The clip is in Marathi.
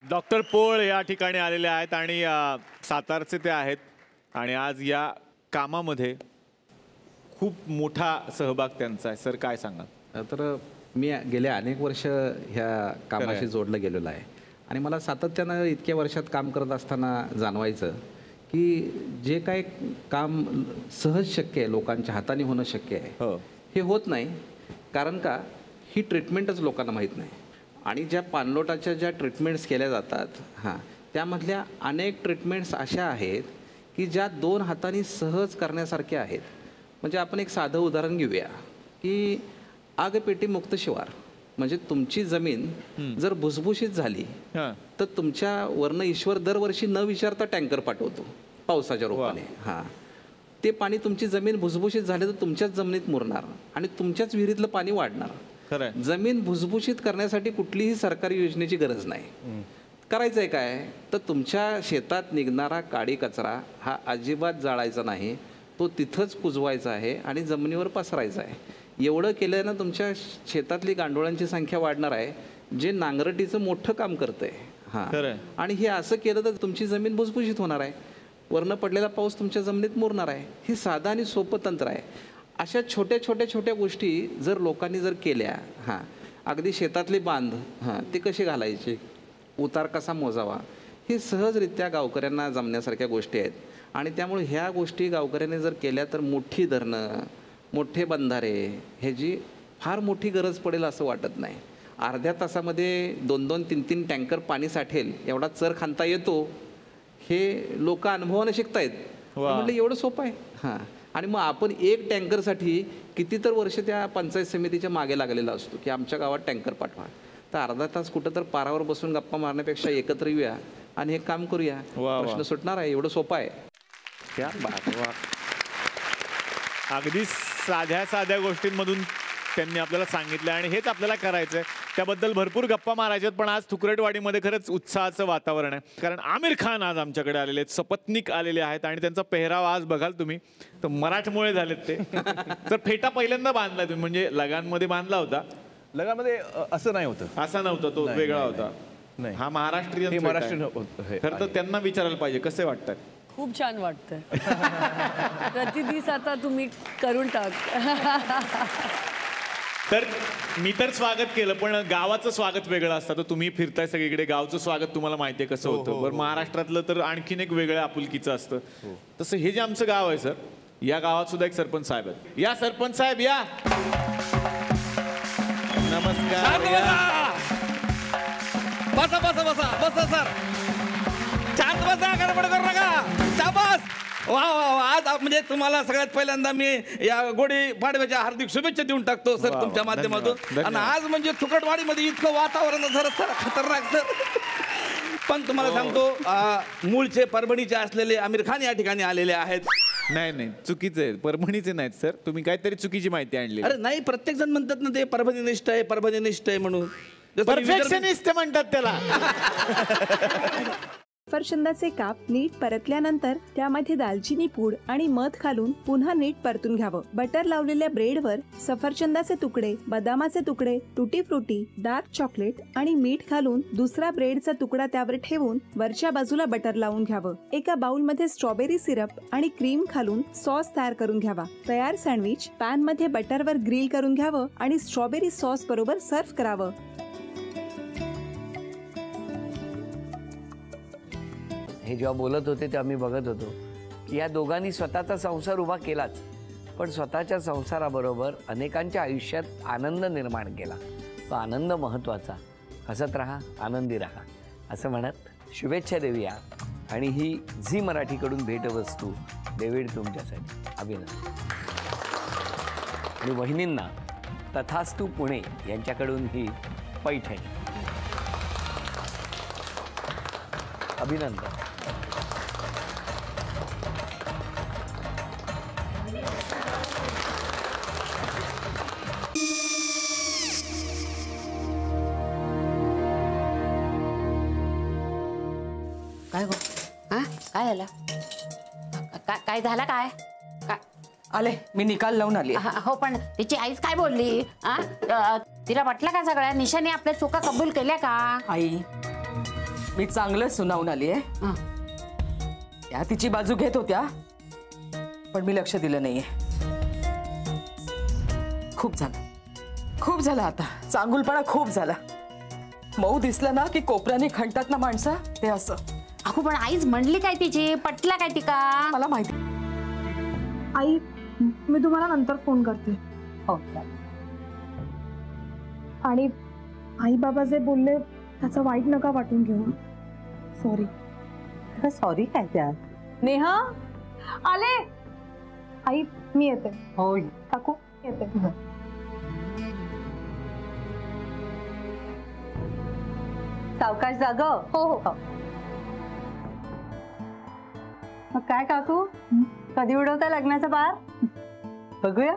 डॉक्टर पोळ या ठिकाणी आलेले आहेत आणि सातारचे ते आहेत आणि आज या कामामध्ये खूप मोठा सहभाग त्यांचा आहे. सर काय सांगाल? तर मी गेल्या अनेक वर्ष ह्या कामाशी जोडलं गेलेलं आहे आणि मला सातत्यानं इतक्या वर्षात काम करत असताना जाणवायचं की जे काय काम सहज शक्य आहे, लोकांच्या हाताने होणं शक्य आहे, हे होत नाही. कारण का, ही ट्रीटमेंटच लोकांना माहीत नाही. आणि ज्या पाणलोटाच्या ज्या ट्रीटमेंट्स केल्या जातात त्यामधल्या अनेक ट्रीटमेंट्स अशा आहेत की ज्या 2 हातांनी सहज करण्यासारख्या आहेत. म्हणजे आपण एक साधं उदाहरण घेऊया की आगपेटी मुक्त शिवार. म्हणजे तुमची जमीन जर भुसभुशीत झाली तर तुमच्या वरनं ईश्वर दरवर्षी न विचारता टँकर पाठवतो पावसाच्या रूपाने. ते पाणी तुमची जमीन भुसभुशीत झाली तर तुमच्याच जमिनीत मुरणार आणि तुमच्याच विहिरीतलं पाणी वाढणार. जमीन भुसभुशीत करण्यासाठी कुठलीही सरकारी योजनेची गरज नाही. करायचं आहे काय, तर तुमच्या शेतात निघणारा काडी कचरा हा अजिबात जाळायचा नाही, तो तिथंच कुजवायचा आहे आणि जमिनीवर पसरायचा आहे. एवढं केल्यानं तुमच्या शेतातली गांडोळांची संख्या वाढणार आहे, जे नांगरटीचं मोठं काम करतंय. आणि हे असं केलं तर तुमची जमीन भुसभुशीत होणार आहे, वरनं पडलेला पाऊस तुमच्या जमिनीत मुरणार आहे. हे साधं आणि सोपं तंत्र आहे. अशा छोट्या गोष्टी जर लोकांनी जर केल्या, अगदी शेतातले बांध ते कसे घालायचे, उतार कसा मोजावा, हे सहजरित्या गावकऱ्यांना जमण्यासारख्या गोष्टी आहेत. आणि त्यामुळे ह्या गोष्टी गावकऱ्यांनी जर केल्या तर मोठी धरणं, मोठे बंधारे ह्याची फार मोठी गरज पडेल असं वाटत नाही. अर्ध्या तासामध्ये 2-2, 3-3 टँकर पाणी साठेल एवढा चर खांदता येतो, हे लोक अनुभवानं शिकतायत. म्हटलं एवढं सोपं आहे. आणि मग आपण एक टँकरसाठी किती तर वर्ष त्या पंचायत समितीच्या मागे लागलेला असतो की आमच्या गावात टँकर पाठवा. तर अर्धा तास कुठं तर पारावर बसून गप्पा मारण्यापेक्षा एकत्र येऊया आणि हे काम करूया, प्रश्न सुटणार आहे. एवढं सोपं आहे. क्या बात. अगदी साध्या गोष्टींमधून त्यांनी आपल्याला सांगितलं आणि हेच आपल्याला करायचं आहे. त्याबद्दल भरपूर गप्पा मारायच्यात, पण आज थुकरटवाडीमध्ये खरंच उत्साहाचं वातावरण आहे. कारण आमिर खान आज आमच्याकडे आलेले आहेत, सपत्नीक आलेले आहेत आणि त्यांचा पेहराव आज बघाल तुम्ही तर मराठमोळे झालेत ते. तर फेटा पहिल्यांदा बांधला तुम्ही, म्हणजे लगानमध्ये बांधला होता? लगानमध्ये असं नाही होतं, असा नव्हता, तो वेगळा होता. नाही, हा महाराष्ट्रीयन महाराष्ट्रीयन. खरं तर त्यांना विचारायला पाहिजे कसे वाटतात. खूप छान वाटतंय. प्रतिदिस आता तुम्ही करून टाक. तर मी तर स्वागत केलं, पण गावाचं स्वागत वेगळं असतं. तर तुम्ही फिरताय सगळीकडे, गावचं स्वागत तुम्हाला माहिती आहे कसं होतं. बरं, महाराष्ट्रातलं तर आणखीन एक वेगळं आपुलकीचं असतं. तसं हे जे आमचं गाव आहे सर, या गावात सुद्धा एक सरपंच साहेब आहेत. या सरपंच साहेब या. नमस्कार. बसा बसा बसा बसा सर, शांत बसा, गडबड करू नका. शाबास. वा वा वा. आज म्हणजे तुम्हाला सगळ्यात पहिल्यांदा मी या गुढी पाडव्याच्या हार्दिक शुभेच्छा देऊन टाकतो सर तुमच्या माध्यमातून. आणि आज म्हणजे थुकरटवाडीमध्ये इतकं वातावरण सर खतरनाक सर. पण तुम्हाला सांगतो, मूळचे परभणीचे असलेले आमिर खान या ठिकाणी आलेले आहेत. नाही, चुकीचे आहे, परभणीचे नाहीत सर. तुम्ही काहीतरी चुकीची माहिती आणली. अरे नाही, प्रत्येक जण म्हणतात ना ते परभणीनिष्ठ आहे म्हणून. परफेक्शनिस्ट म्हणतात त्याला. सफरचंदाचे काप नीट परतल्यानंतर त्यामध्ये दालचिनी पूड आणि मध घालून पुन्हा नीट परतून घ्यावं. बटर लावलेल्या ब्रेडवर सफरचंदाचे तुकडे, बदामाचे तुकडे, टुटी फ्रुटी, डार्क चॉकलेट आणि मीठ घालून दुसरा ब्रेडचा तुकडा त्यावर ठेवून वरच्या बाजूला बटर लावून घ्यावं. एका बाउलमध्ये स्ट्रॉबेरी सिरप आणि क्रीम घालून सॉस तयार करून घ्यावा. तयार सँडविच पॅन मध्ये बटरवर ग्रिल करून घ्यावं आणि स्ट्रॉबेरी सॉस बरोबर सर्व्ह करावं. हे जेव्हा बोलत होते तेव्हा मी बघत होतो की या दोघांनी स्वतःचा संसार उभा केलाच, पण स्वतःच्या संसाराबरोबर अनेकांच्या आयुष्यात आनंद निर्माण केला. तो आनंद महत्त्वाचा. हसत राहा, आनंदी राहा असं म्हणत शुभेच्छा देऊया. आणि ही झी मराठीकडून भेटवस्तू डेव्हिड तुमच्यासाठी. अभिनंदन. आणि वहिनींना तथास्तू पुणे यांच्याकडून ही पैठणी. अभिनंदन. काय गो? काय झालं? काय झालं? काय आले, मी निकाल लावून आली. हो, पण तिची आईच काय बोलली? तिला वाटलं का सगळ्या निशाने आपल्या चुका कबूल केल्या का? आई, मी चांगलं सुनावून आली आहे. हं. त्या तिची बाजू घेत होत्या पण मी लक्ष दिलं नाहीये. खूप झालं आता. चांगुलपणा खूप झाला. मऊ दिसलं ना की कोपऱ्याने खणतात ना माणसं, ते असं. अहो पण आईच म्हणली काय तिची, पटला काय तिका? मला माहिती. आई मी तुम्हाला नंतर फोन करते. हो आणि आई बाबा जे बोलले त्याचं वाईट नका वाटून घेऊ. सॉरी. सॉरी काय त्या? नेहा आले. आई मी येते. हो काकू येते. सावकाश जाग. हो हो. मग काय काकू, कधी उडवता लग्नाचा बार? बघूया.